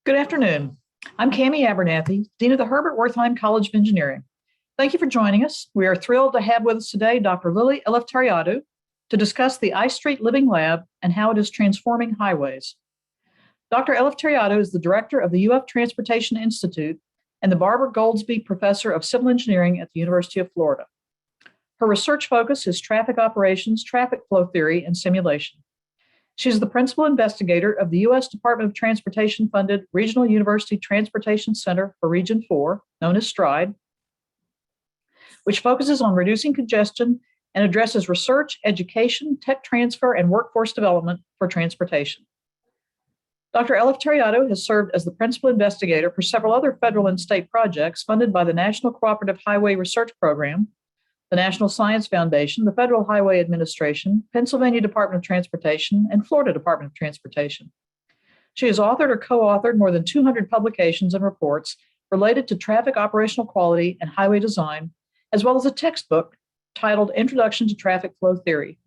Good afternoon. I'm Cami Abernathy, Dean of the Herbert Wertheim College of Engineering. Thank you for joining us. We are thrilled to have with us today Dr. Lily Elefteriadou to discuss the I Street Living Lab and how it is transforming highways. Dr. Elefteriadou is the director of the UF Transportation Institute and the Barbara Goldsby Professor of Civil Engineering at the University of Florida. Her research focus is traffic operations, traffic flow theory, and simulation. She's the principal investigator of the U.S. Department of Transportation-funded Regional University Transportation Center for Region 4, known as STRIDE, which focuses on reducing congestion and addresses research, education, tech transfer, and workforce development for transportation. Dr. Elefteriadou has served as the principal investigator for several other federal and state projects funded by the National Cooperative Highway Research Program, the National Science Foundation, the Federal Highway Administration, Pennsylvania Department of Transportation, and Florida Department of Transportation. She has authored or co-authored more than 200 publications and reports related to traffic operational quality and highway design, as well as a textbook titled Introduction to Traffic Flow Theory.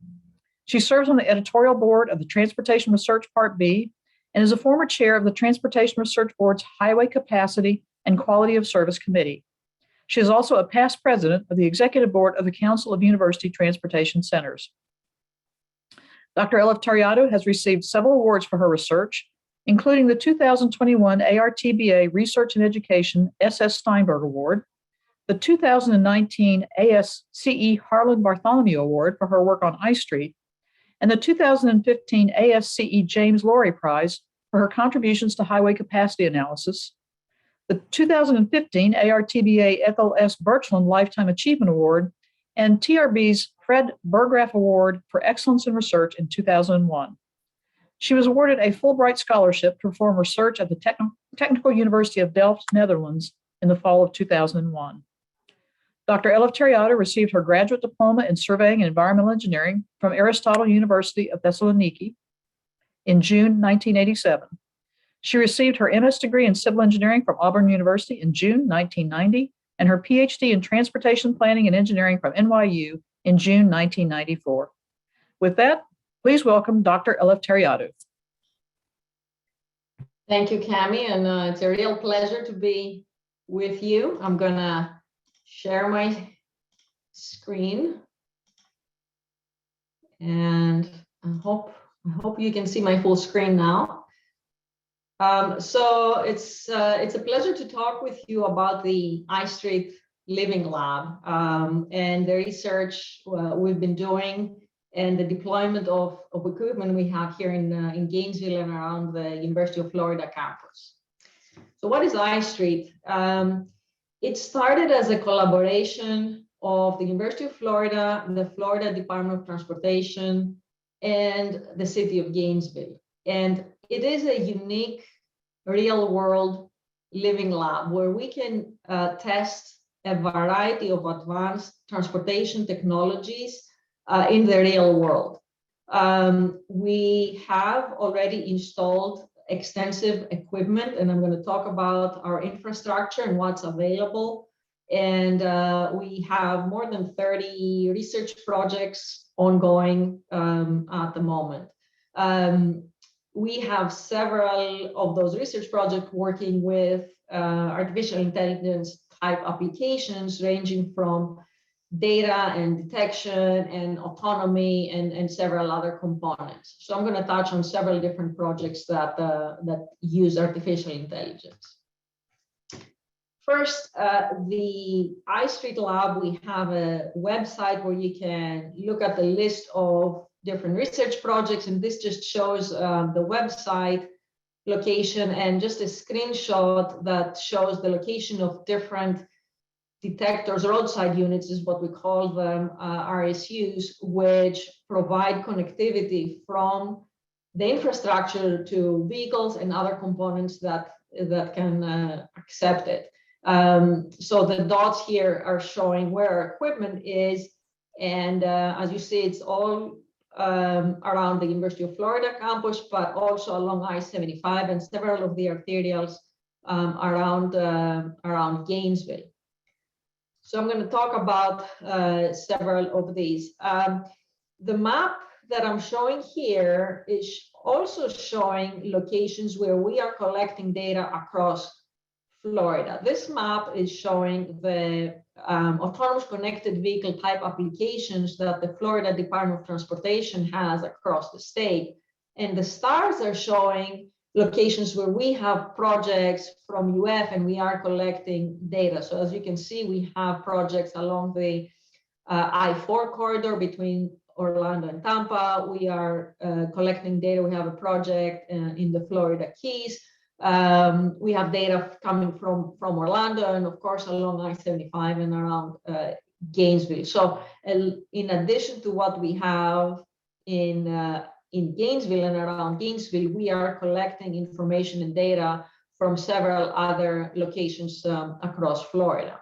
She serves on the editorial board of the Transportation Research Part B and is a former chair of the Transportation Research Board's Highway Capacity and Quality of Service Committee. She is also a past president of the executive board of the Council of University Transportation Centers. Dr. Elefteriadou has received several awards for her research, including the 2021 ARTBA Research and Education S.S. Steinberg Award, the 2019 ASCE Harlan Bartholomew Award for her work on I Street, and the 2015 ASCE James Laurie Prize for her contributions to highway capacity analysis, the 2015 ARTBA Ethel S. Birchland Lifetime Achievement Award, and TRB's Fred Burgraff Award for Excellence in Research in 2001. She was awarded a Fulbright Scholarship to perform research at the Technical University of Delft, Netherlands, in the fall of 2001. Dr. Elefteriadou received her graduate diploma in Surveying and Environmental Engineering from Aristotle University of Thessaloniki in June 1987. She received her MS degree in Civil Engineering from Auburn University in June 1990 and her PhD in Transportation Planning and Engineering from NYU in June 1994. With that, please welcome Dr. Elefteriadou. Thank you, Cami, and it's a real pleasure to be with you. I'm gonna share my screen, and I hope you can see my full screen now. So it's a pleasure to talk with you about the I Street Living Lab and the research we've been doing and the deployment of equipment we have here in Gainesville and around the University of Florida campus. So what is I Street? It started as a collaboration of the University of Florida, the Florida Department of Transportation, and the city of Gainesville. And it is a unique real-world living lab where we can test a variety of advanced transportation technologies in the real world. We have already installed extensive equipment, and I'm going to talk about our infrastructure and what's available. And we have more than 30 research projects ongoing at the moment. We have several of those research projects working with artificial intelligence type applications ranging from data and detection and autonomy and several other components. So I'm going to touch on several different projects that use artificial intelligence. First, the I Street Lab, we have a website where you can look at the list of different research projects, and this just shows the website location and just a screenshot that shows the location of different detectors. Roadside units is what we call them, RSUs, which provide connectivity from the infrastructure to vehicles and other components that can accept it. So the dots here are showing where our equipment is, and as you see, it's all around the University of Florida campus, but also along I-75 and several of the arterials around Gainesville. So I'm going to talk about several of these. The map that I'm showing here also showing locations where we are collecting data across Florida. This map is showing the autonomous connected vehicle type applications that the Florida Department of Transportation has across the state. And the stars are showing locations where we have projects from UF and we are collecting data. So as you can see, we have projects along the I-4 corridor between Orlando and Tampa. We are collecting data. We have a project in the Florida Keys. We have data coming from Orlando and of course along I-75 and around Gainesville. So in addition to what we have in Gainesville and around Gainesville, we are collecting information and data from several other locations across Florida.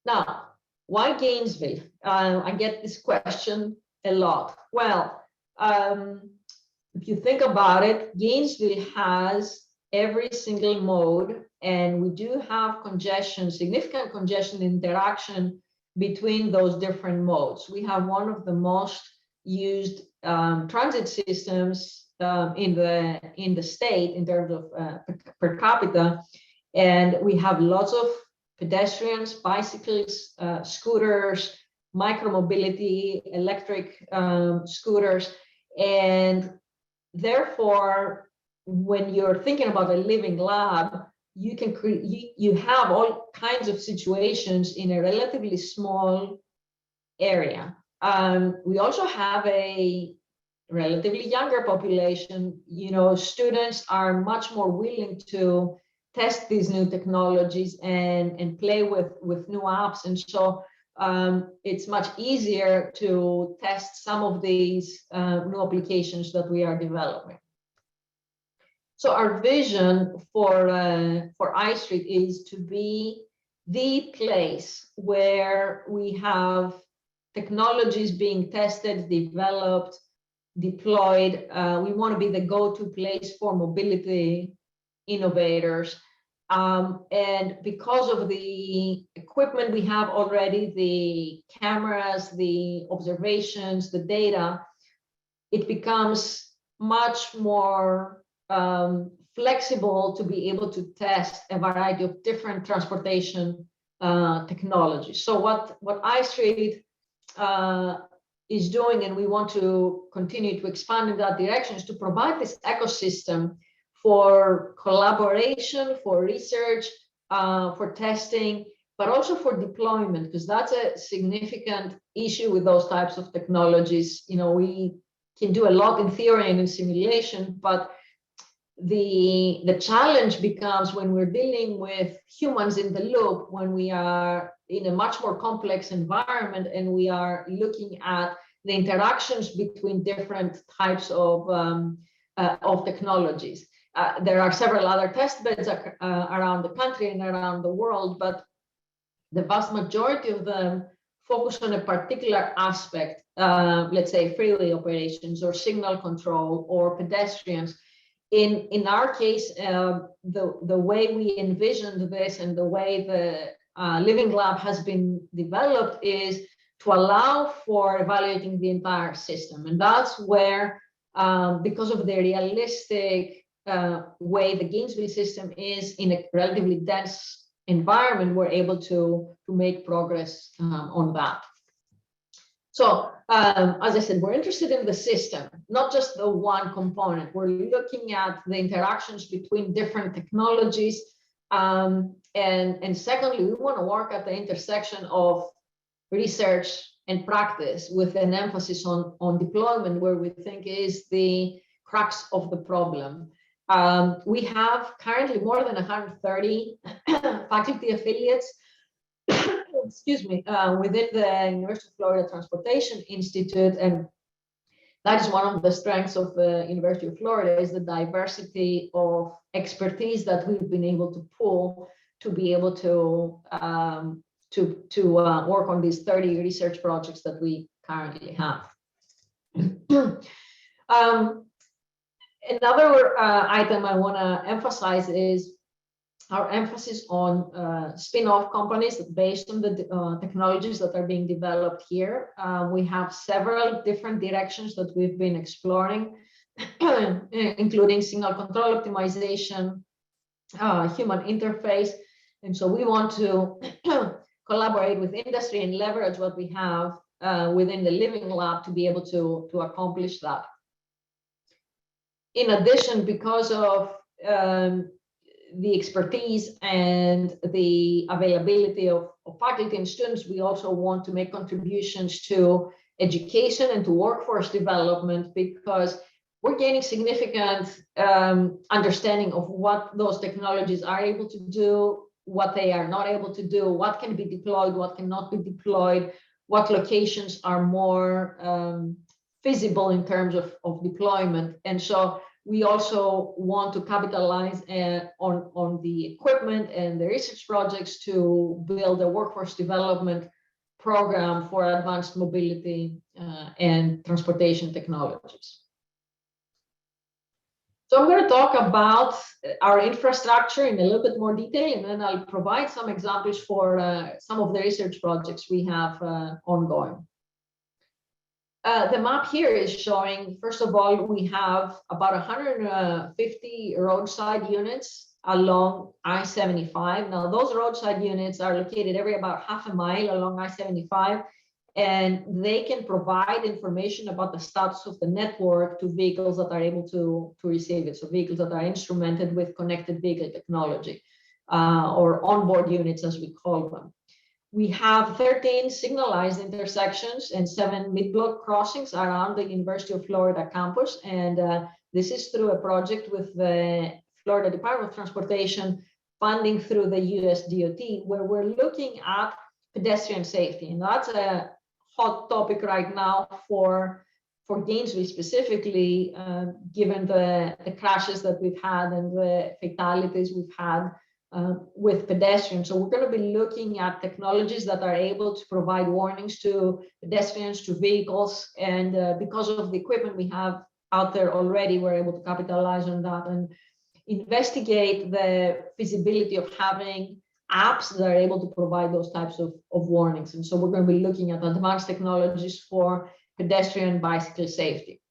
Now, why Gainesville? I get this question a lot. Well, if you think about it, Gainesville has every single mode, and we do have congestion, significant congestion interaction between those different modes. We have one of the most used transit systems in the state in terms of per capita, and we have lots of pedestrians, bicycles, scooters, micromobility, electric scooters, and therefore, when you're thinking about a living lab, you can you have all kinds of situations in a relatively small area. We also have a relatively younger population. You know, students are much more willing to test these new technologies and play with new apps, and so it's much easier to test some of these new applications that we are developing. So our vision for iStreet is to be the place where we have technologies being tested, developed, deployed. We want to be the go-to place for mobility innovators. And because of the equipment we have already, the cameras, the observations, the data, it becomes much more flexible to be able to test a variety of different transportation technologies. So what iStreet is doing, and we want to continue to expand in that direction, is to provide this ecosystem for collaboration, for research, for testing, but also for deployment, because that's a significant issue with those types of technologies. You know, we can do a lot in theory and in simulation, but the challenge becomes when we're dealing with humans in the loop, when we are in a much more complex environment and we are looking at the interactions between different types of technologies. There are several other test beds around the country and around the world, but the vast majority of them focus on a particular aspect, let's say freeway operations or signal control or pedestrians. In our case, the way we envisioned this and the way the Living Lab has been developed is to allow for evaluating the entire system. And that's where, because of the realistic way the Gainesville system is in a relatively dense environment, we're able to make progress on that. So as I said, we're interested in the system, not just the one component. We're looking at the interactions between different technologies. And secondly, we want to work at the intersection of research and practice with an emphasis on deployment, where we think is the crux of the problem. We have currently more than 130 faculty affiliates, excuse me, within the University of Florida Transportation Institute, and that is one of the strengths of the University of Florida, is the diversity of expertise that we've been able to pull to be able to work on these 30 research projects that we currently have. Another item I want to emphasize is our emphasis on spin-off companies based on the technologies that are being developed here. We have several different directions that we've been exploring, including signal control optimization, human interface. And so we want to collaborate with industry and leverage what we have within the living lab to be able to accomplish that. In addition, because of the expertise and the availability of faculty and students, we also want to make contributions to education and to workforce development, because we're gaining significant understanding of what those technologies are able to do, what they are not able to do, what can be deployed, what cannot be deployed, what locations are more feasible in terms of deployment. And so we also want to capitalize on the equipment and the research projects to build a workforce development program for advanced mobility and transportation technologies. So I'm going to talk about our infrastructure in a little bit more detail, and then I'll provide some examples for some of the research projects we have ongoing. The map here is showing, first of all, we have about 150 roadside units along I-75. Now, those roadside units are located every about half a mile along I-75, and they can provide information about the status of the network to vehicles that are able to receive it. So vehicles that are instrumented with connected vehicle technology, or onboard units, as we call them. We have 13 signalized intersections and 7 mid-block crossings around the University of Florida campus. And this is through a project with the Florida Department of Transportation, funding through the US DOT, where we're looking at pedestrian safety. And that's a hot topic right now for Gainesville specifically, given the crashes that we've had and the fatalities we've had with pedestrians. So we're going to be looking at technologies that are able to provide warnings to pedestrians, to vehicles, and because of the equipment we have out there already, we're able to capitalize on that and investigate the feasibility of having apps that are able to provide those types of warnings. And so we're going to be looking at advanced technologies for pedestrian bicycle safety.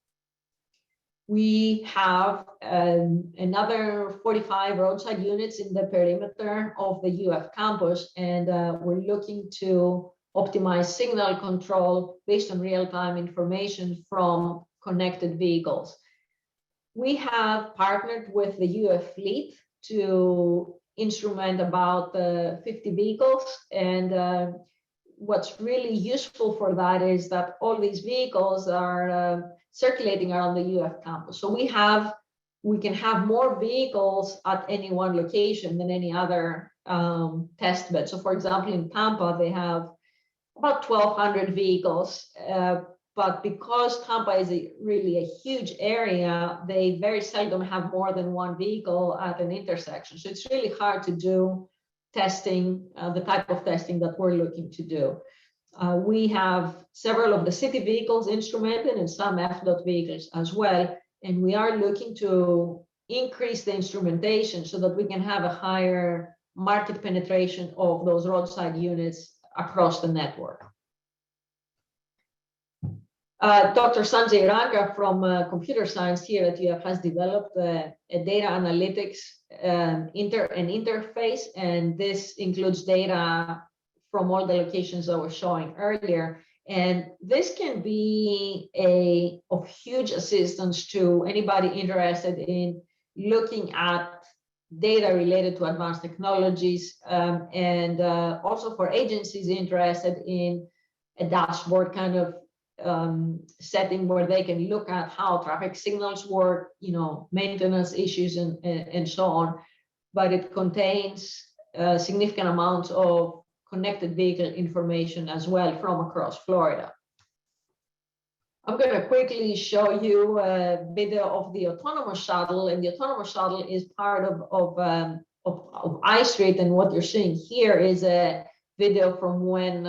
We have another 45 roadside units in the perimeter of the UF campus, and we're looking to optimize signal control based on real-time information from connected vehicles. We have partnered with the UF fleet to instrument about 50 vehicles, and what's really useful for that is that all these vehicles are circulating around the UF campus. So we can have more vehicles at any one location than any other test bed. So for example, in Tampa, they have about 1,200 vehicles, but because Tampa is really a huge area, they very seldom have more than one vehicle at an intersection. So it's really hard to do testing, the type of testing that we're looking to do. We have several of the city vehicles instrumented and some FDOT vehicles as well. And we are looking to increase the instrumentation so that we can have a higher market penetration of those roadside units across the network. Dr. Sanjay Ranga from computer science here at UF has developed a data analytics interface, and this includes data from all the locations that I was showing earlier. And this can be of huge assistance to anybody interested in looking at data related to advanced technologies, and also for agencies interested in a dashboard kind of setting where they can look at how traffic signals work, maintenance issues and so on. But it contains significant amounts of connected vehicle information as well from across Florida. I'm going to quickly show you a video of the Autonomous Shuttle, and the Autonomous Shuttle is part of I-Street, and what you're seeing here is a video from when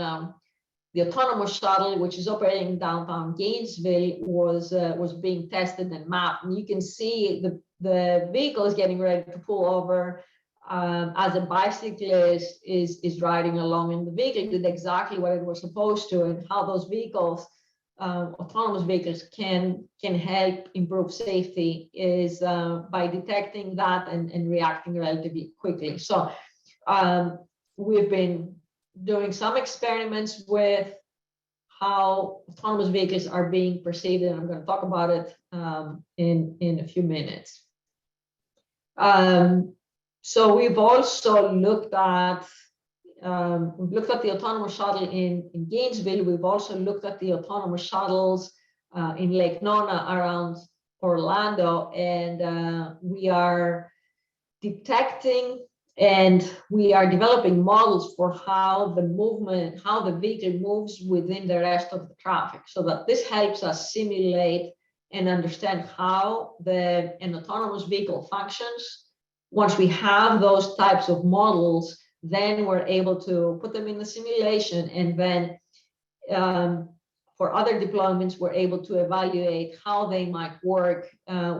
the Autonomous Shuttle, which is operating in downtown Gainesville, was being tested and mapped. And you can see the vehicle is getting ready to pull over as a bicyclist is riding along in the vehicle, did exactly what it was supposed to, and how those vehicles, autonomous vehicles, can help improve safety is by detecting that and reacting relatively quickly. So we've been doing some experiments with how autonomous vehicles are being perceived, and I'm going to talk about it in a few minutes. So we've also looked at the autonomous shuttle in Gainesville. We've also looked at the autonomous shuttles in Lake Nona around Orlando, and we are detecting and we are developing models for how the vehicle moves within the rest of the traffic, so that this helps us simulate and understand how an autonomous vehicle functions. Once we have those types of models, then we're able to put them in the simulation, and then for other deployments, we're able to evaluate how they might work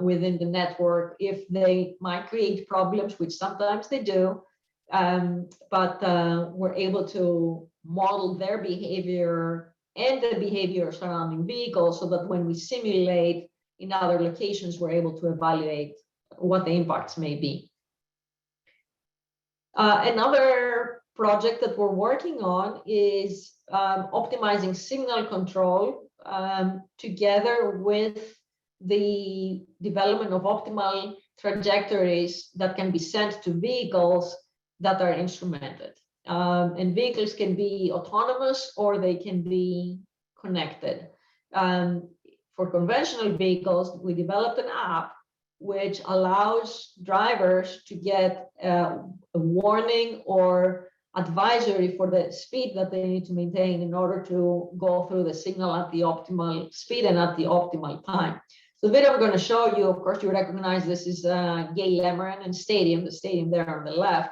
within the network, if they might create problems, which sometimes they do, but we're able to model their behavior and the behavior surrounding vehicles, so that when we simulate in other locations, we're able to evaluate what the impacts may be. Another project that we're working on is optimizing signal control together with the development of optimal trajectories that can be sent to vehicles that are instrumented. And vehicles can be autonomous or they can be connected. For conventional vehicles, we developed an app which allows drivers to get a warning or advisory for the speed that they need to maintain in order to go through the signal at the optimal speed and at the optimal time. So the video I'm going to show you, of course, you recognize this is Gay Lemerin Stadium, the stadium there on the left.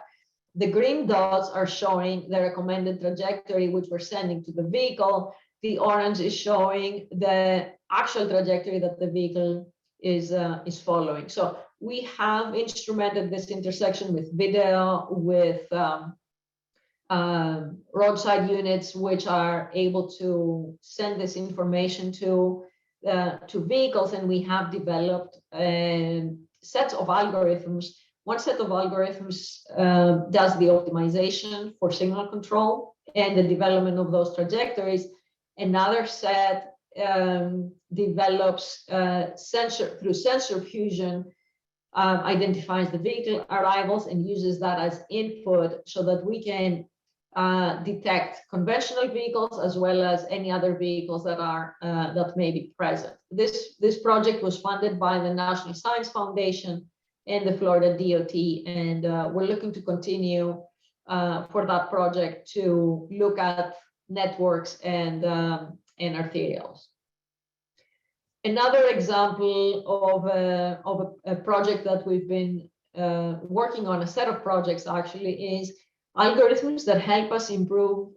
The green dots are showing the recommended trajectory which we're sending to the vehicle. The orange is showing the actual trajectory that the vehicle is following. So we have instrumented this intersection with video, with roadside units, which are able to send this information to vehicles, and we have developed sets of algorithms. One set of algorithms does the optimization for signal control and the development of those trajectories. Another set develops through sensor fusion, identifies the vehicle arrivals and uses that as input, so that we can detect conventional vehicles as well as any other vehicles that are that may be present. This project was funded by the National Science Foundation and the Florida DOT, and we're looking to continue for that project to look at networks and arterials. Another example of a project that we've been working on, a set of projects actually, is algorithms that help us improve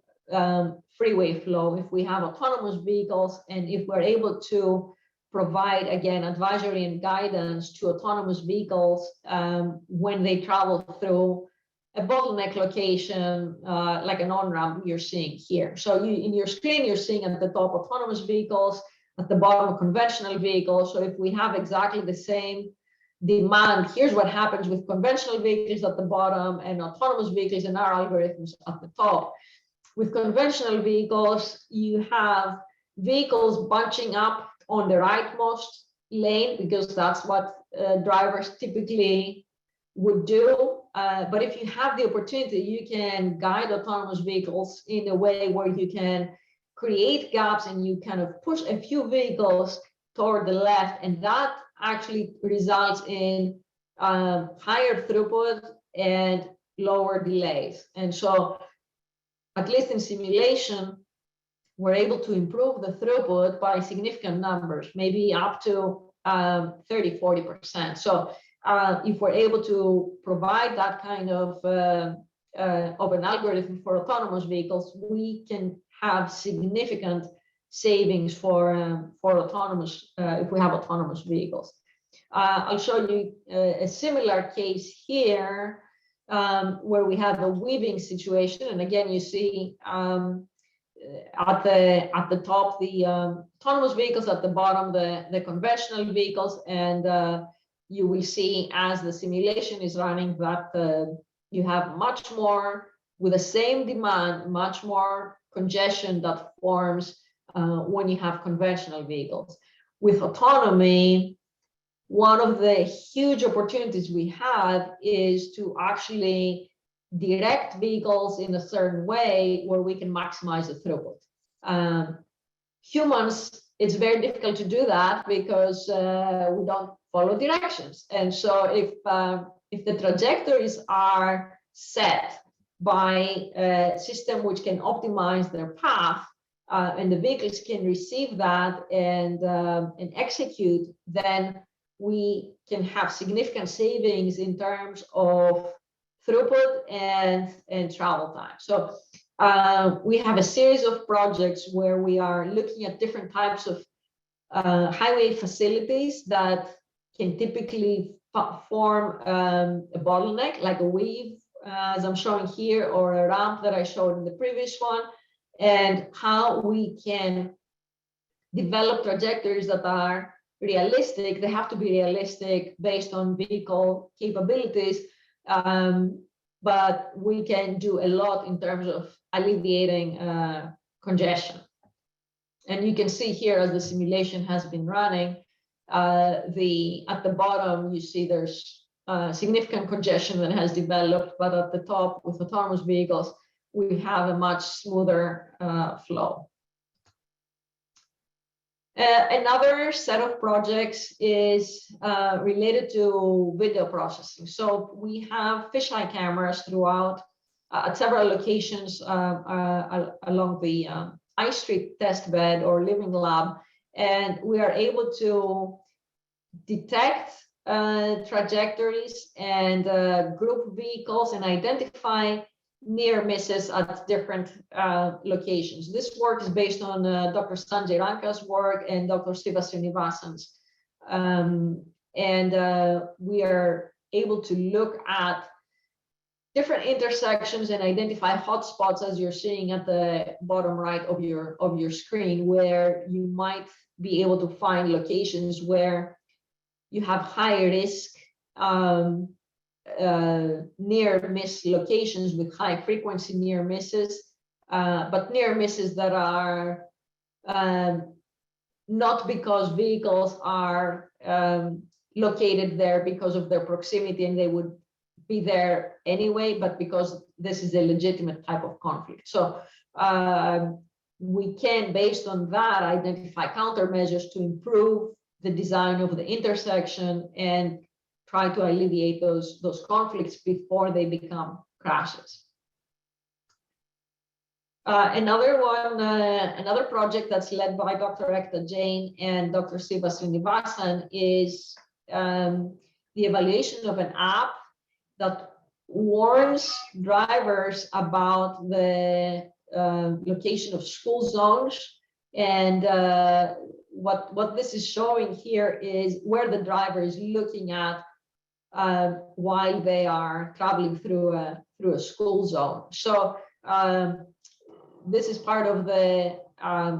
freeway flow. If we have autonomous vehicles and if we're able to provide, again, advisory and guidance to autonomous vehicles when they travel through a bottleneck location, like an on-ramp you're seeing here. So in your screen, you're seeing at the top autonomous vehicles, at the bottom conventional vehicles. So if we have exactly the same demand, here's what happens with conventional vehicles at the bottom and autonomous vehicles in our algorithms at the top. With conventional vehicles, you have vehicles bunching up on the rightmost lane, because that's what drivers typically would do. But if you have the opportunity, you can guide autonomous vehicles in a way where you can create gaps and you kind of push a few vehicles toward the left, and that actually results in higher throughput and lower delays. And so, at least in simulation, we're able to improve the throughput by significant numbers, maybe up to 30–40%. So if we're able to provide that kind of an algorithm for autonomous vehicles, we can have significant savings for autonomous if we have autonomous vehicles. I'll show you a similar case here where we have a weaving situation. And again, you see at the top the autonomous vehicles, at the bottom the conventional vehicles, and you will see as the simulation is running that you have much more, with the same demand, much more congestion that forms when you have conventional vehicles. With autonomy, one of the huge opportunities we have is to actually direct vehicles in a certain way where we can maximize the throughput. Humans, it's very difficult to do that because we don't follow directions. And so if the trajectories are set by a system which can optimize their path, and the vehicles can receive that and execute, then we can have significant savings in terms of throughput and travel time. So we have a series of projects where we are looking at different types of highway facilities that can typically form a bottleneck, like a weave, as I'm showing here, or a ramp that I showed in the previous one, and how we can develop trajectories that are realistic. They have to be realistic based on vehicle capabilities, but we can do a lot in terms of alleviating congestion. And you can see here, as the simulation has been running, at the bottom you see there's significant congestion that has developed, but at the top with autonomous vehicles we have a much smoother flow. Another set of projects is related to video processing. So we have fisheye cameras throughout at several locations along the ice street test bed or living lab, and we are able to detect trajectories and group vehicles and identify near misses at different locations. This work is based on Dr. Sanjay Ranka's work and Dr. Siva Srinivasan's. We are able to look at different intersections and identify hotspots, as you're seeing at the bottom right of your screen, where you might be able to find locations where you have high risk near miss locations with high frequency near misses, but near misses that are not because vehicles are located there because of their proximity and they would be there anyway, but because this is a legitimate type of conflict. So we can, based on that, identify countermeasures to improve the design of the intersection and try to alleviate those conflicts before they become crashes. Another project that's led by Dr. Ekta Jain and Dr. Siva Srinivasan is the evaluation of an app that warns drivers about the location of school zones. And what this is showing here is where the driver is looking at while they are traveling through a school zone. So this is part of the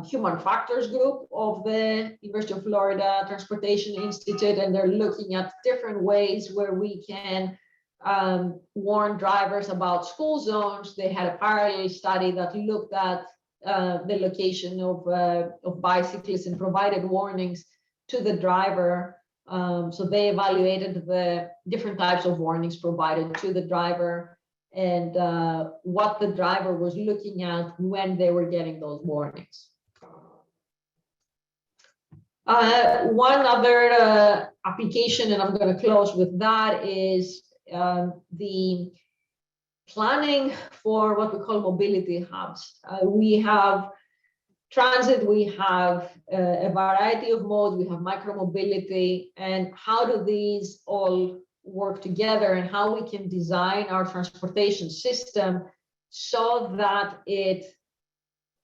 human factors group of the University of Florida Transportation Institute, and they're looking at different ways where we can warn drivers about school zones. They had a parallel study that looked at the location of bicyclists and provided warnings to the driver. So they evaluated the different types of warnings provided to the driver and what the driver was looking at when they were getting those warnings. One other application, and I'm going to close with that, is the planning for what we call mobility hubs. We have transit, we have a variety of modes, we have micromobility, and how do these all work together and how we can design our transportation system so that it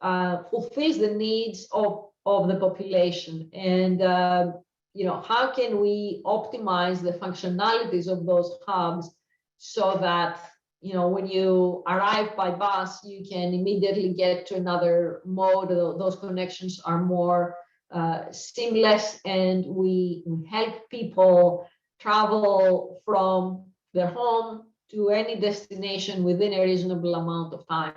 fulfills the needs of the population. And how can we optimize the functionalities of those hubs so that, when you arrive by bus, you can immediately get to another mode. Those connections are more seamless, and we help people travel from their home to any destination within a reasonable amount of time.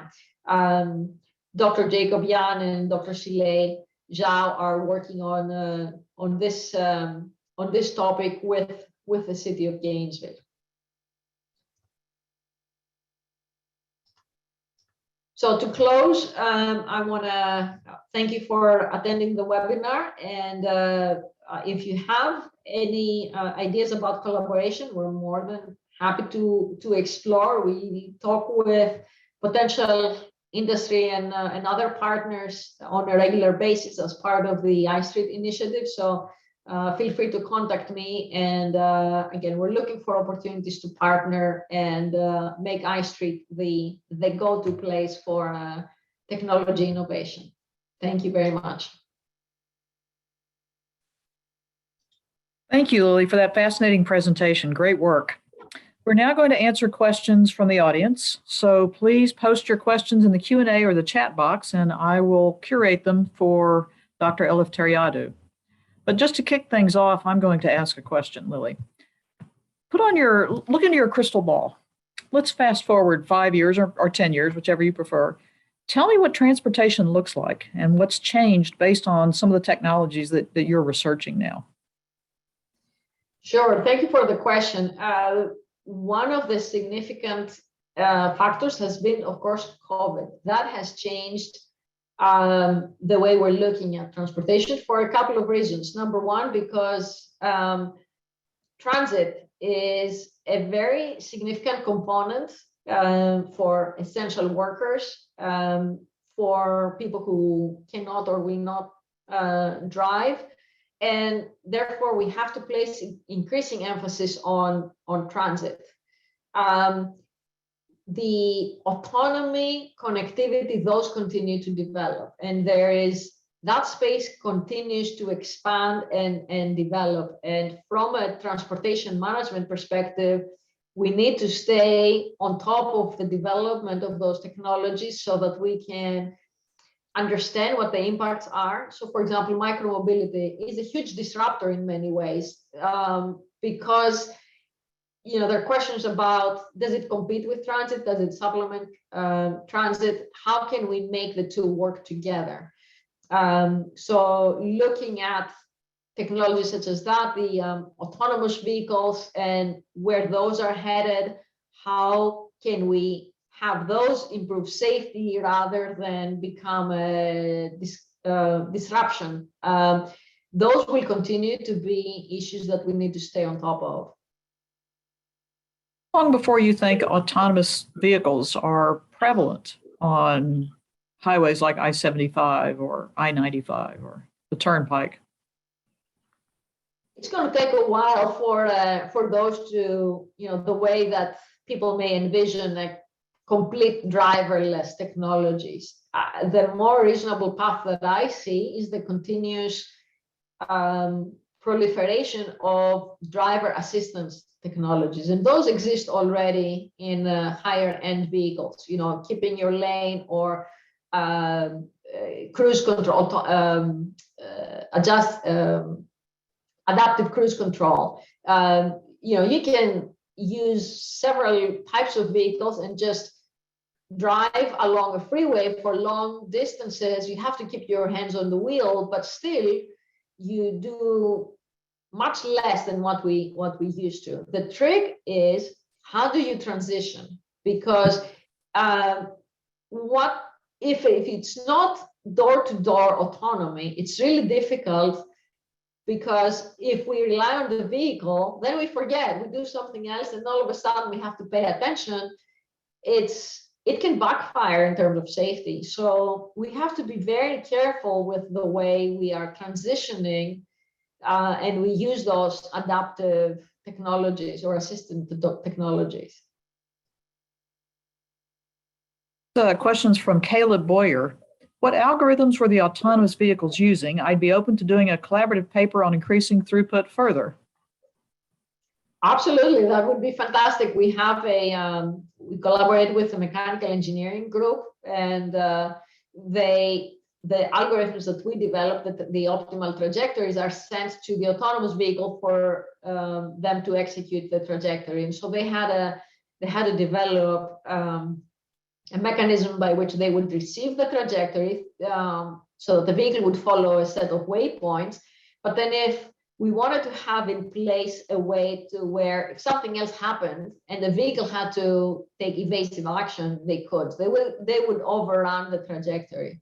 Dr. Jacob Yan and Dr. Silei Zhao are working on this topic with the city of Gainesville. So to close, I want to thank you for attending the webinar. And if you have any ideas about collaboration, we're more than happy to explore. We talk with potential industry and other partners on a regular basis as part of the iStreet initiative. So feel free to contact me. And again, we're looking for opportunities to partner and make iStreet the go-to place for technology innovation. Thank you very much. Thank you, Lily, for that fascinating presentation. Great work. We're now going to answer questions from the audience. So please post your questions in the Q&A or the chat box, and I will curate them for Dr. Elefteriadou. But just to kick things off, I'm going to ask a question, Lily. Look into your crystal ball. Let's fast forward 5 years or 10 years, whichever you prefer. Tell me what transportation looks like and what's changed based on some of the technologies that you're researching now. Sure, thank you for the question. One of the significant factors has been, of course, COVID. That has changed the way we're looking at transportation for a couple of reasons. Number one, because transit is a very significant component for essential workers, for people who cannot or will not drive. And therefore, we have to place increasing emphasis on transit. The autonomy, connectivity, those continue to develop, and that space continues to expand and develop. And from a transportation management perspective, we need to stay on top of the development of those technologies so that we can understand what the impacts are. So, for example, micromobility is a huge disruptor in many ways, because there are questions about, does it compete with transit? Does it supplement transit? How can we make the two work together? So looking at technologies such as that, the autonomous vehicles and where those are headed, how can we have those improve safety rather than become a disruption? Those will continue to be issues that we need to stay on top of. How long before you think autonomous vehicles are prevalent on highways like I-75 or I-95 or the Turnpike? It's going to take a while for those to, the way that people may envision a complete driverless technologies. The more reasonable path that I see is the continuous proliferation of driver assistance technologies, and those exist already in higher end vehicles. Keeping your lane or cruise control, adaptive cruise control. You can use several types of vehicles and just drive along a freeway for long distances. You have to keep your hands on the wheel, but still you do much less than what we used to. The trick is, how do you transition? Because what if it's not door-to-door autonomy, it's really difficult, because if we rely on the vehicle, then we forget, we do something else, and all of a sudden we have to pay attention. It can backfire in terms of safety. So we have to be very careful with the way we are transitioning, and we use those adaptive technologies or assistant technologies. Questions from Caleb Boyer. What algorithms were the autonomous vehicles using? I'd be open to doing a collaborative paper on increasing throughput further. Absolutely, that would be fantastic. We have we collaborate with a mechanical engineering group, and the algorithms that we developed, that the optimal trajectories are sent to the autonomous vehicle for them to execute the trajectory. And so they had to develop a mechanism by which they would receive the trajectory, so that the vehicle would follow a set of waypoints. But then if we wanted to have in place a way to where if something else happened and the vehicle had to take evasive action, they could. They would overrun the trajectory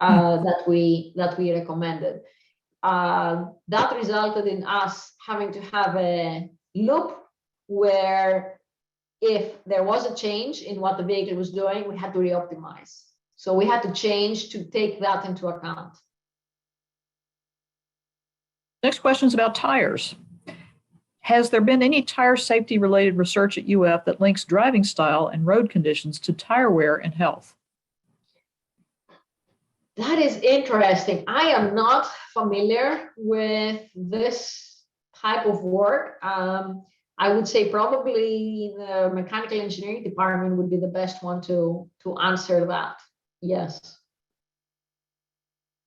that we recommended. That resulted in us having to have a loop where if there was a change in what the vehicle was doing, we had to re-optimize. So we had to change to take that into account. Next question is about tires. Has there been any tire safety related research at UF that links driving style and road conditions to tire wear and health? That is interesting. I am not familiar with this type of work. I would say probably the mechanical engineering department would be the best one to answer that. Yes.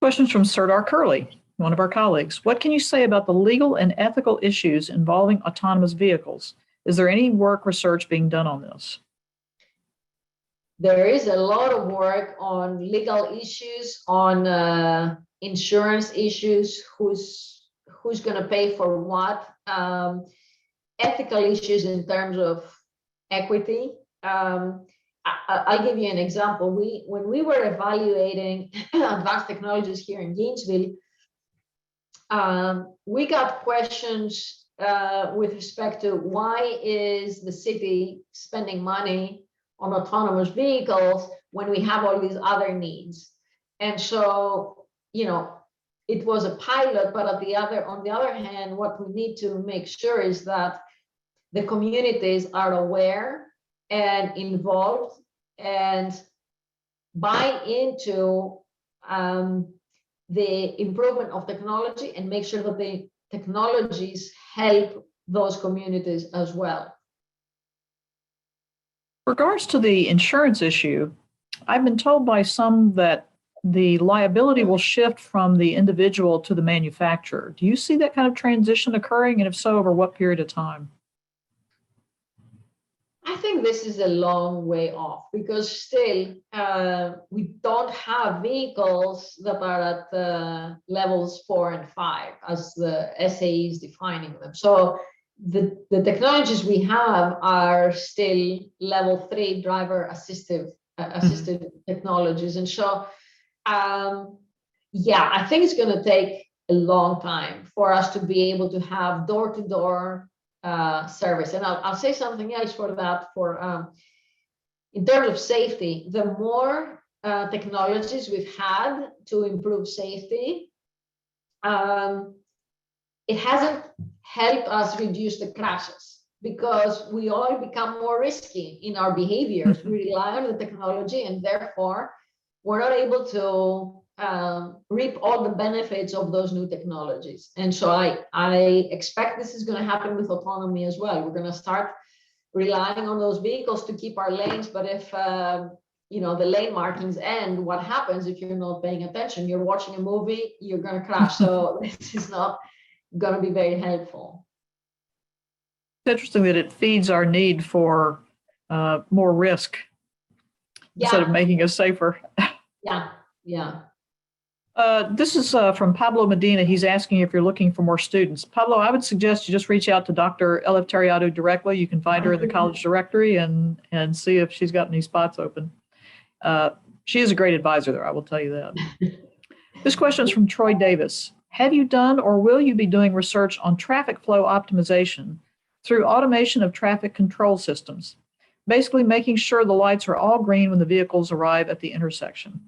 Questions from Serdar Curley, one of our colleagues. What can you say about the legal and ethical issues involving autonomous vehicles? Is there any research being done on this? There is a lot of work on legal issues, on insurance issues, who's going to pay for what, ethical issues in terms of equity. I'll give you an example. When we were evaluating advanced technologies here in Gainesville, we got questions with respect to why is the city spending money on autonomous vehicles when we have all these other needs. And so, it was a pilot, but on the other hand, what we need to make sure is that the communities are aware and involved and buy into the improvement of technology and make sure that the technologies help those communities as well. Regards to the insurance issue, I've been told by some that the liability will shift from the individual to the manufacturer. Do you see that kind of transition occurring? And if so, over what period of time? I think this is a long way off because still we don't have vehicles that are at levels 4 and 5 as the SAE is defining them. So the technologies we have are still level 3 driver assisted technologies. And so, yeah, I think it's going to take a long time for us to be able to have door-to-door service. And I'll say something else for that. In terms of safety, the more technologies we've had to improve safety, it hasn't helped us reduce the crashes because we all become more risky in our behaviors. We rely on the technology and therefore we're not able to reap all the benefits of those new technologies. And so I expect this is going to happen with autonomy as well. We're going to start relying on those vehicles to keep our lanes. But if the lane markings end, what happens if you're not paying attention? You're watching a movie, you're going to crash. So this is not going to be very helpful. It's interesting that it feeds our need for more risk instead of making us safer. Yeah. This is from Pablo Medina. He's asking if you're looking for more students. Pablo, I would suggest you just reach out to Dr. Elefteriadou directly. You can find her in the college directory and see if she's got any spots open. She is a great advisor there, I will tell you that. This question is from Troy Davis. Have you done or will you be doing research on traffic flow optimization through automation of traffic control systems? Basically making sure the lights are all green when the vehicles arrive at the intersection.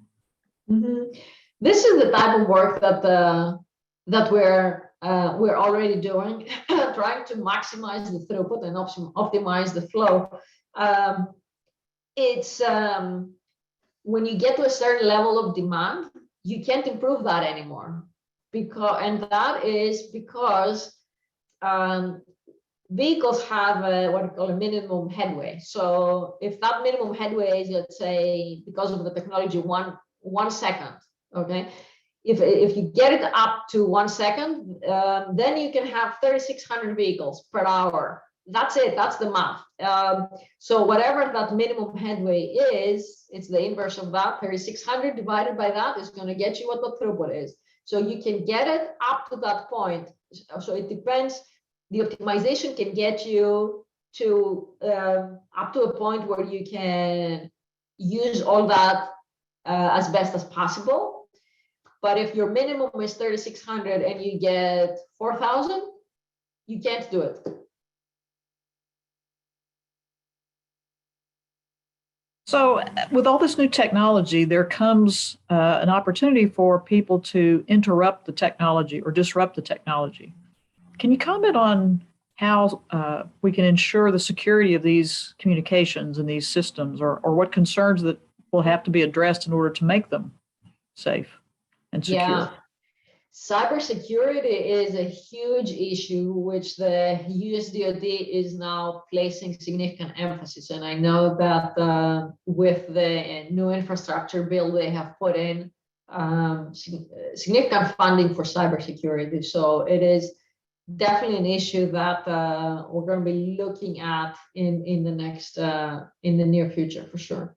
Mm-hmm. This is the type of work that we're already doing, trying to maximize the throughput and optimize the flow. It's when you get to a certain level of demand, you can't improve that anymore, because vehicles have what we call a minimum headway. So if that minimum headway is, let's say, because of the technology, one second, okay? If you get it up to 1 second, then you can have 3,600 vehicles per hour. That's it, that's the math. So whatever that minimum headway is, it's the inverse of that. 3,600 divided by that is going to get you what the throughput is. So you can get it up to that point. So it depends. The optimization can get you to up to a point where you can use all that as best as possible. But if your minimum is 3,600 and you get 4,000, you can't do it. So with all this new technology, there comes an opportunity for people to interrupt the technology or disrupt the technology. Can you comment on how we can ensure the security of these communications and these systems, or what concerns that will have to be addressed in order to make them safe and secure? Yeah. Cybersecurity is a huge issue, which the US DoD is now placing significant emphasis. And I know that with the new infrastructure bill, they have put in significant funding for cybersecurity. So it is definitely an issue that we're going to be looking at in the near future, for sure.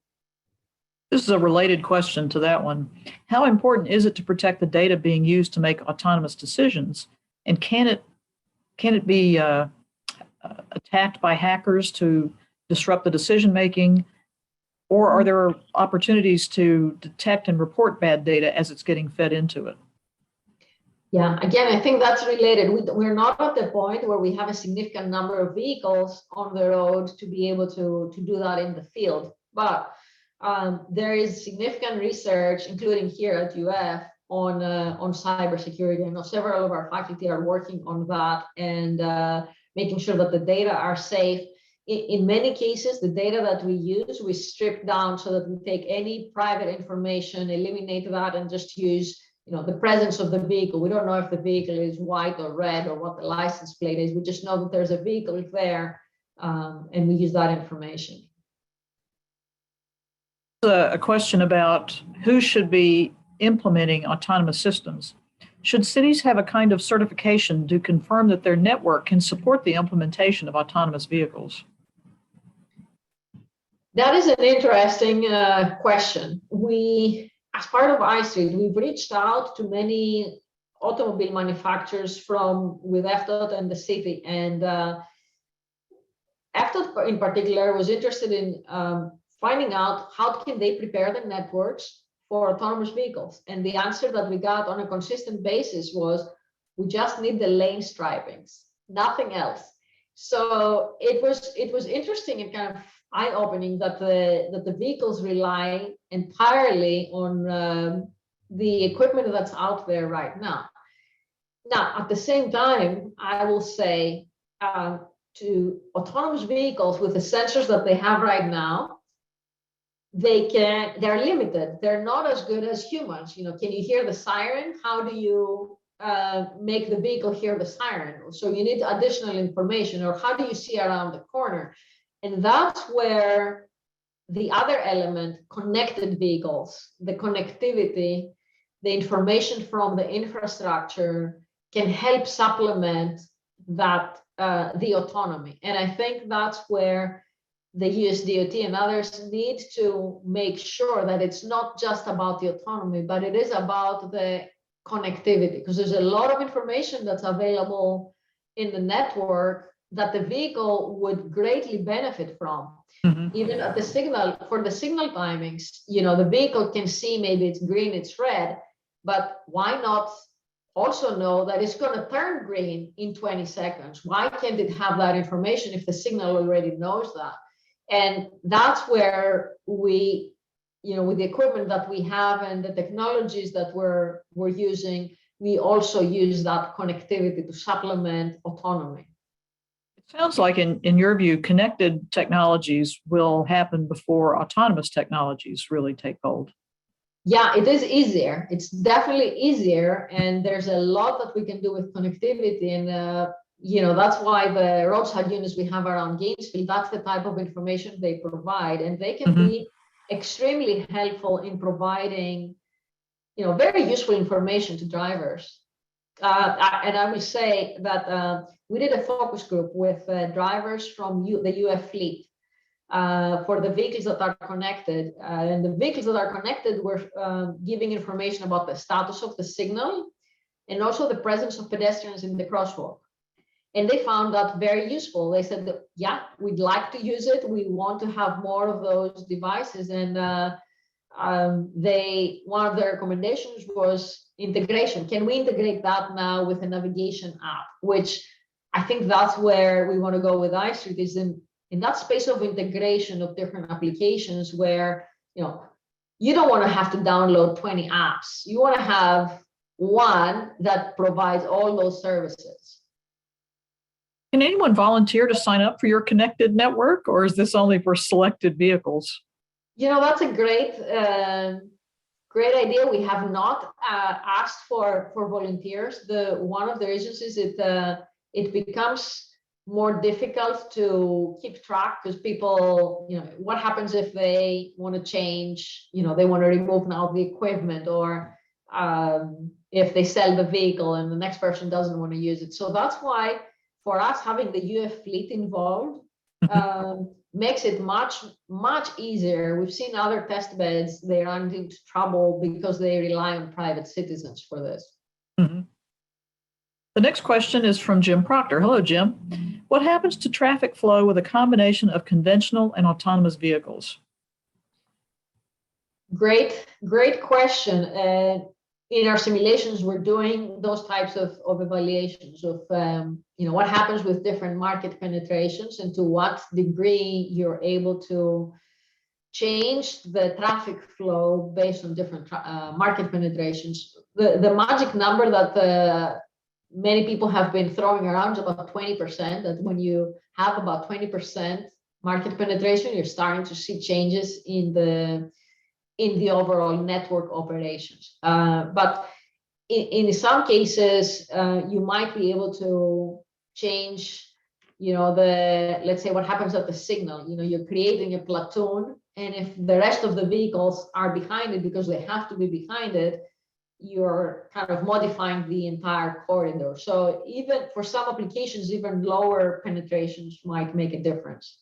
This is a related question to that one. How important is it to protect the data being used to make autonomous decisions? And can it be attacked by hackers to disrupt the decision making? Or are there opportunities to detect and report bad data as it's getting fed into it? Yeah, again, I think that's related. We're not at the point where we have a significant number of vehicles on the road to be able to do that in the field. But there is significant research, including here at UF, on cybersecurity. I know several of our faculty are working on that and making sure that the data are safe. In many cases, the data that we use, we strip down so that we take any private information, eliminate that, and just use the presence of the vehicle. We don't know if the vehicle is white or red or what the license plate is. We just know that there's a vehicle there, and we use that information. A question about who should be implementing autonomous systems. Should cities have a kind of certification to confirm that their network can support the implementation of autonomous vehicles? That is an interesting question. As part of iStreet, we've reached out to many automobile manufacturers with FDOT and the city, and FDOT in particular was interested in finding out how can they prepare the networks for autonomous vehicles. And the answer that we got on a consistent basis was, we just need the lane stripings, nothing else. So it was interesting and kind of eye-opening that the vehicles rely entirely on the equipment that's out there right now. Now, at the same time, I will say to autonomous vehicles with the sensors that they have right now, they're limited. They're not as good as humans. Can you hear the siren? How do you make the vehicle hear the siren? So you need additional information, or how do you see around the corner? And that's where the other element, connected vehicles, the connectivity, the information from the infrastructure can help supplement that, the autonomy. And I think that's where the US DOT and others need to make sure that it's not just about the autonomy, but it is about the connectivity, because there's a lot of information that's available in the network that the vehicle would greatly benefit from. Mm-hmm. Even at the signal timings, the vehicle can see maybe it's green, it's red, but why not also know that it's going to turn green in 20 seconds? Why can't it have that information if the signal already knows that? And that's where we, with the equipment that we have and the technologies that we're using, we also use that connectivity to supplement autonomy. It sounds like, in your view, connected technologies will happen before autonomous technologies really take hold. Yeah, it is easier. It's definitely easier. And there's a lot that we can do with connectivity. And that's why the roadside units we have around Gainesville, that's the type of information they provide, and they can be extremely helpful in providing, very useful information to drivers. And I will say that we did a focus group with drivers from the UF fleet for the vehicles that are connected. And the vehicles that are connected were giving information about the status of the signal and also the presence of pedestrians in the crosswalk. And they found that very useful. They said, that, yeah, we'd like to use it. We want to have more of those devices. And one of their recommendations was integration. Can we integrate that now with a navigation app? Which I think that's where we want to go with iStreet, is in that space of integration of different applications where, you don't want to have to download 20 apps. You want to have one that provides all those services. Can anyone volunteer to sign up for your connected network, or is this only for selected vehicles? That's a great idea. We have not asked for volunteers. One of the reasons is it becomes more difficult to keep track, because people, what happens if they want to change, they want to remove now the equipment, or if they sell the vehicle and the next person doesn't want to use it. So that's why for us, having the UF fleet involved makes it much, much easier. We've seen other test beds, they run into trouble because they rely on private citizens for this. Mm-hmm. The next question is from Jim Proctor. Hello, Jim. What happens to traffic flow with a combination of conventional and autonomous vehicles? Great question. In our simulations, we're doing those types of evaluations of, what happens with different market penetrations and to what degree you're able to change the traffic flow based on different market penetrations. The magic number that many people have been throwing around is about 20%, that when you have about 20% market penetration, you're starting to see changes in the overall network operations. But in some cases, you might be able to change, let's say what happens at the signal. You're creating a platoon, and if the rest of the vehicles are behind it because they have to be behind it, you're kind of modifying the entire corridor. So even for some applications, even lower penetrations might make a difference.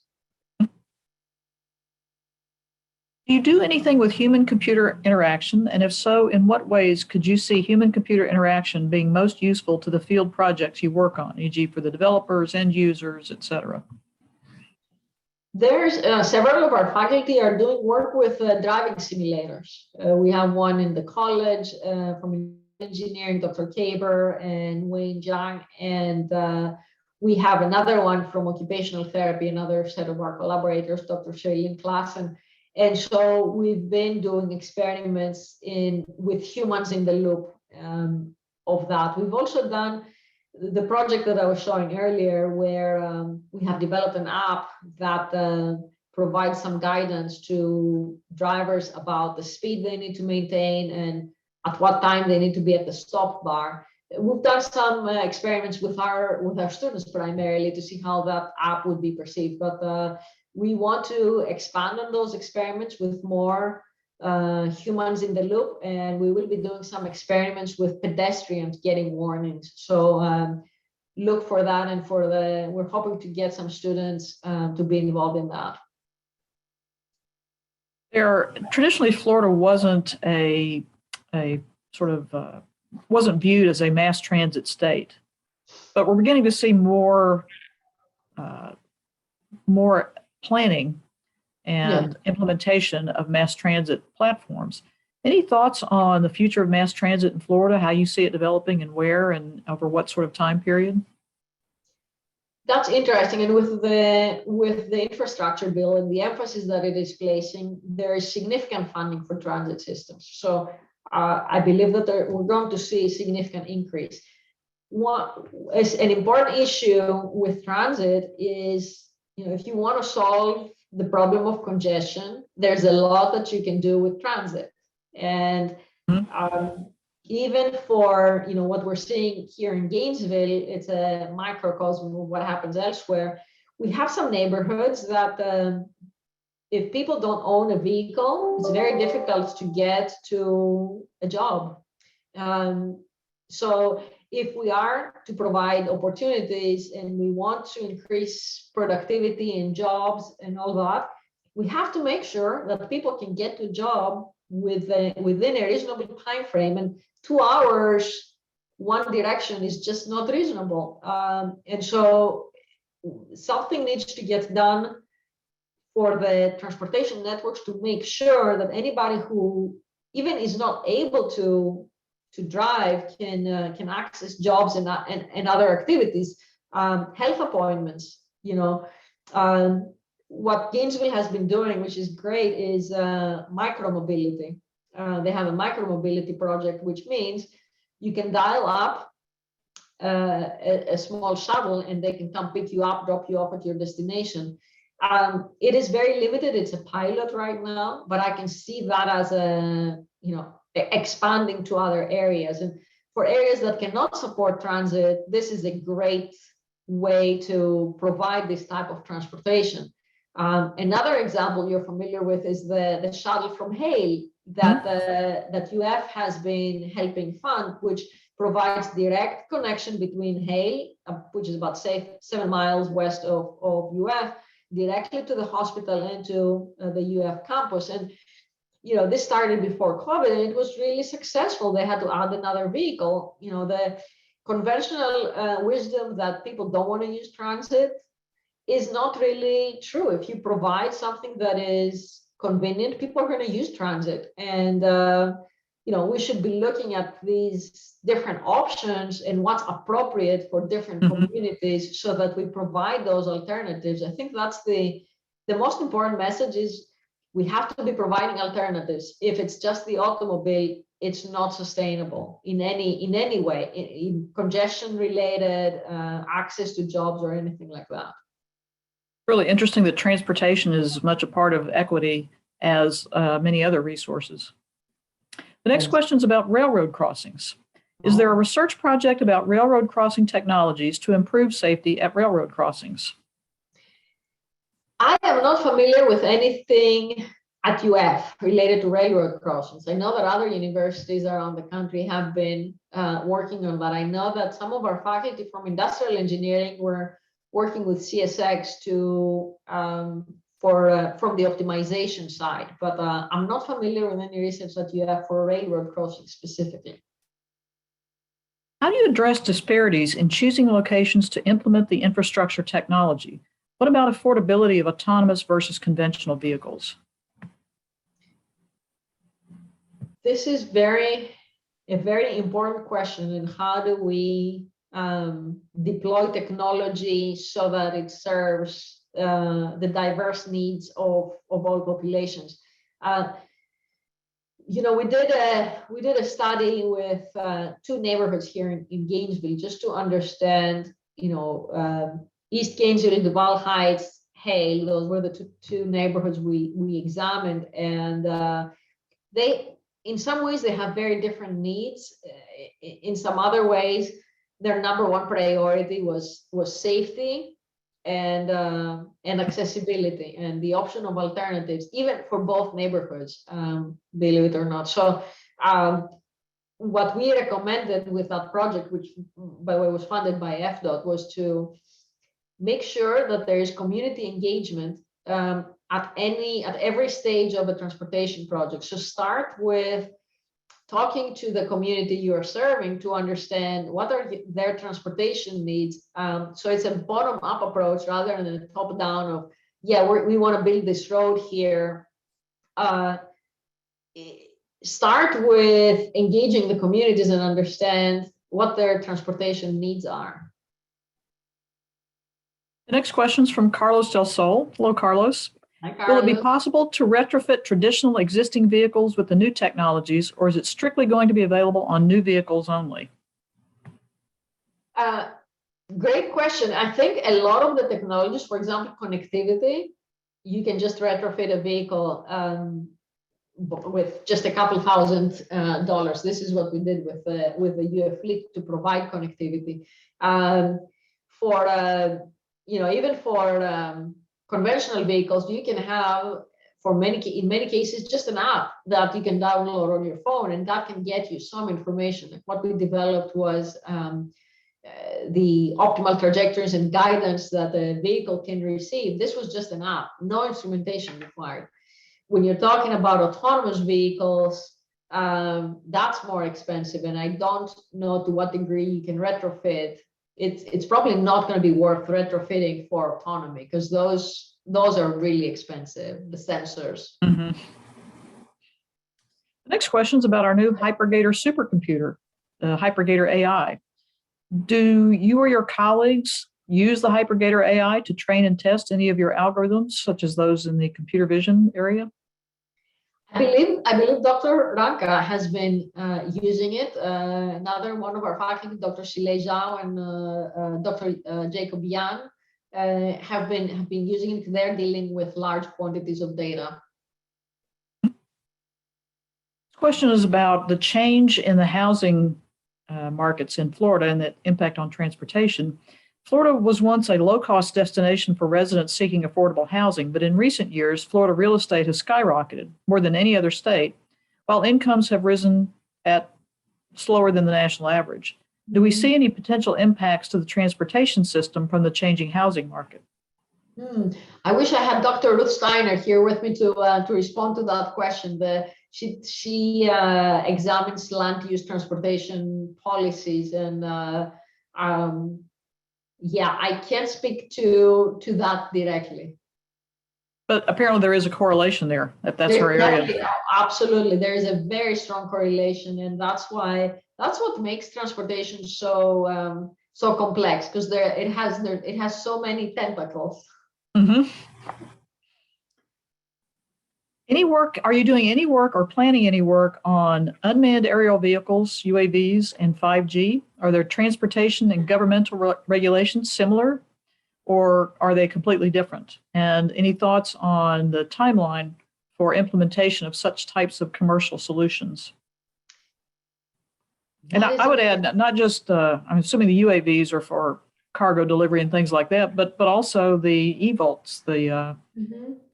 Do you do anything with human-computer interaction? And if so, in what ways could you see human-computer interaction being most useful to the field projects you work on, e.g. for the developers, end users, et cetera? There's several of our faculty are doing work with driving simulators. We have one in the college from engineering, Dr. Kaber and Wayne Zhang, and we have another one from occupational therapy, another set of our collaborators, Dr. Shailene Klassen. And so we've been doing experiments with humans in the loop of that. We've also done the project that I was showing earlier, where we have developed an app that provides some guidance to drivers about the speed they need to maintain and at what time they need to be at the stop bar. We've done some experiments with our students primarily to see how that app would be perceived, but we want to expand on those experiments with more humans in the loop, and we will be doing some experiments with pedestrians getting warnings. So look for that, and we're hoping to get some students to be involved in that. Traditionally, Florida wasn't wasn't viewed as a mass transit state, but we're beginning to see more planning and implementation of mass transit platforms. Any thoughts on the future of mass transit in Florida, how you see it developing and where and over what sort of time period? That's interesting. And with the infrastructure bill and the emphasis that it is placing, there is significant funding for transit systems. So I believe that we're going to see a significant increase. An important issue with transit is, if you want to solve the problem of congestion, there's a lot that you can do with transit. And even for what we're seeing here in Gainesville, it's a microcosm of what happens elsewhere. We have some neighborhoods that if people don't own a vehicle, it's very difficult to get to a job. So if we are to provide opportunities and we want to increase productivity and jobs and all that, we have to make sure that people can get to a job within a reasonable time frame. And 2 hours one direction is just not reasonable. And so something needs to get done for the transportation networks to make sure that anybody who even is not able to drive can access jobs and other activities, health appointments. What Gainesville has been doing, which is great, is micromobility. They have a micromobility project, which means you can dial up a small shuttle and they can come pick you up, drop you off at your destination. It is very limited. It's a pilot right now, but I can see that as expanding to other areas. And for areas that cannot support transit, this is a great way to provide this type of transportation. Another example you're familiar with is the shuttle from Hale that UF has been helping fund, which provides direct connection between Hale, which is about 7 miles west of UF, directly to the hospital and to the UF campus. And this started before COVID, and it was really successful. They had to add another vehicle. The conventional wisdom that people don't want to use transit is not really true. If you provide something that is convenient, people are going to use transit. And we should be looking at these different options and what's appropriate for different communities so that we provide those alternatives. I think that's the most important message is we have to be providing alternatives. If it's just the automobile, it's not sustainable in any way, in congestion related, access to jobs or anything like that. Really interesting that transportation is as much a part of equity as many other resources. The next question is about railroad crossings. Is there a research project about railroad crossing technologies to improve safety at railroad crossings? I am not familiar with anything at UF related to railroad crossings. I know that other universities around the country have been working on that. I know that some of our faculty from industrial engineering were working with CSX to from the optimization side, but I'm not familiar with any research that you have for railroad crossing specifically. How do you address disparities in choosing locations to implement the infrastructure technology? What about affordability of autonomous versus conventional vehicles? This is a very important question. And how do we deploy technology so that it serves the diverse needs of all populations? We did a study with 2 neighborhoods here in Gainesville just to understand, East Gainesville, Duval Heights, Hale. Those were the two neighborhoods we examined, and in some ways they have very different needs. In some other ways, their number one priority was safety and accessibility and the option of alternatives, even for both neighborhoods, believe it or not. So what we recommended with that project, which by the way was funded by FDOT, was to make sure that there is community engagement at every stage of a transportation project. So start with talking to the community you are serving to understand what are their transportation needs. So it's a bottom-up approach rather than a top-down of, we want to build this road here. Start with engaging the communities and understand what their transportation needs are. The next question is from Carlos Del Sol. Hello, Carlos. Hi, Carlos. Will it be possible to retrofit traditional existing vehicles with the new technologies, or is it strictly going to be available on new vehicles only? Great question. I think a lot of the technologies, for example, connectivity, you can just retrofit a vehicle with just a couple $1,000. This is what we did with the UF fleet to provide connectivity. For even for conventional vehicles, you can have in many cases just an app that you can download on your phone, and that can get you some information. What we developed was the optimal trajectories and guidance that the vehicle can receive. This was just an app, no instrumentation required. When you're talking about autonomous vehicles, that's more expensive, and I don't know to what degree you can retrofit. It's probably not going to be worth retrofitting for autonomy, because those are really expensive, the sensors. Mm-hmm. The next question is about our new Hypergator supercomputer, the Hypergator AI. Do you or your colleagues use the Hypergator AI to train and test any of your algorithms, such as those in the computer vision area? I believe Dr. Ranka has been using it. Another one of our faculty, Dr. Elefteriadou and Dr. Jacob Yan, have been using it. They're dealing with large quantities of data. This question is about the change in the housing markets in Florida and the impact on transportation. Florida was once a low-cost destination for residents seeking affordable housing, but in recent years, Florida real estate has skyrocketed more than any other state, while incomes have risen at slower than the national average. Do we see any potential impacts to the transportation system from the changing housing market? I wish I had Dr. Ruth Steiner here with me to respond to that question. She examines land use transportation policies, and I can't speak to that directly. But apparently there is a correlation there, if that's her area. Absolutely, there is a very strong correlation, and that's what makes transportation so complex, because it has so many tentacles. Mm-hmm. Are you doing any work or planning any work on unmanned aerial vehicles, UAVs, and 5G? Are there transportation and governmental regulations similar, or are they completely different? And any thoughts on the timeline for implementation of such types of commercial solutions? And I would add, not just, I'm assuming the UAVs are for cargo delivery and things like that, but also the eVTOLs,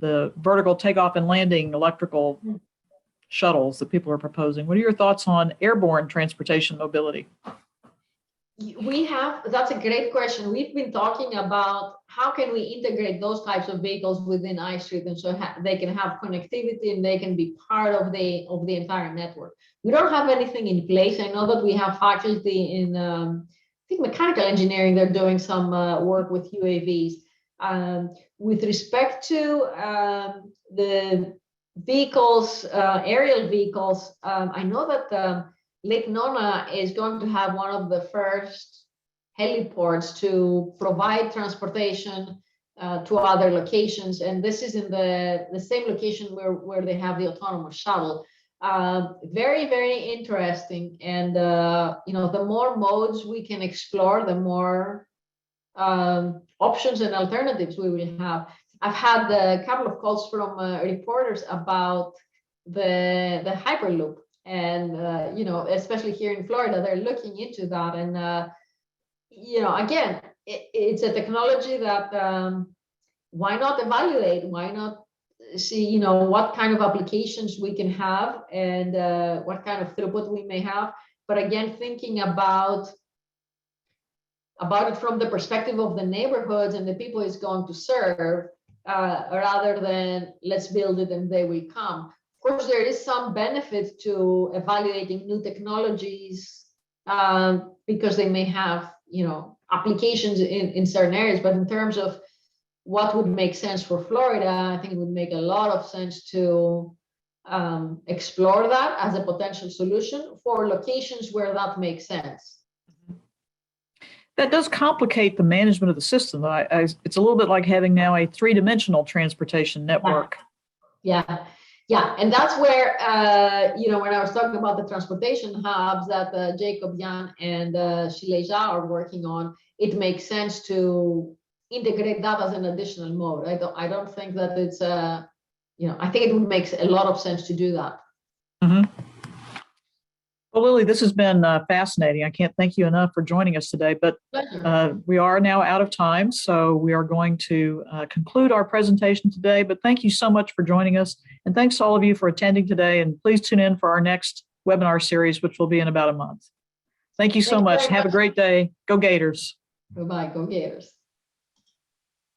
the vertical takeoff and landing electrical shuttles that people are proposing. What are your thoughts on airborne transportation mobility? That's a great question. We've been talking about how can we integrate those types of vehicles within iStreet, and so they can have connectivity and they can be part of the entire network. We don't have anything in place. I know that we have faculty in I think mechanical engineering. They're doing some work with UAVs. With respect to the vehicles, aerial vehicles, I know that Lake Nona is going to have one of the first heliports to provide transportation to other locations, and this is in the same location where they have the Autonomous Shuttle. Very, very interesting, and the more modes we can explore, the more options and alternatives we will have. I've had a couple of calls from reporters about the Hyperloop, and especially here in Florida, they're looking into that. And again, it's a technology that why not evaluate? Why not see what kind of applications we can have and what kind of throughput we may have? But again, thinking about it from the perspective of the neighborhoods and the people it's going to serve, rather than let's build it and they will come. Of course, there is some benefit to evaluating new technologies because they may have, applications in certain areas. But in terms of what would make sense for Florida, I think it would make a lot of sense to explore that as a potential solution for locations where that makes sense. That does complicate the management of the system. It's a little bit like having now a three-dimensional transportation network. Yeah. And that's where, when I was talking about the transportation hubs that Jacob Yan and Elefteriadou are working on, it makes sense to integrate that as an additional mode. I don't think that I think it would make a lot of sense to do that. Mhm. Well, Lily, this has been fascinating. I can't thank you enough for joining us today, but Pleasure. we are now out of time, so we are going to conclude our presentation today. But thank you so much for joining us, and thanks to all of you for attending today. And please tune in for our next webinar series, which will be in about a month. Thank you so Thank you much. very Have a much. great day. Go Gators. Bye-bye. Go Gators.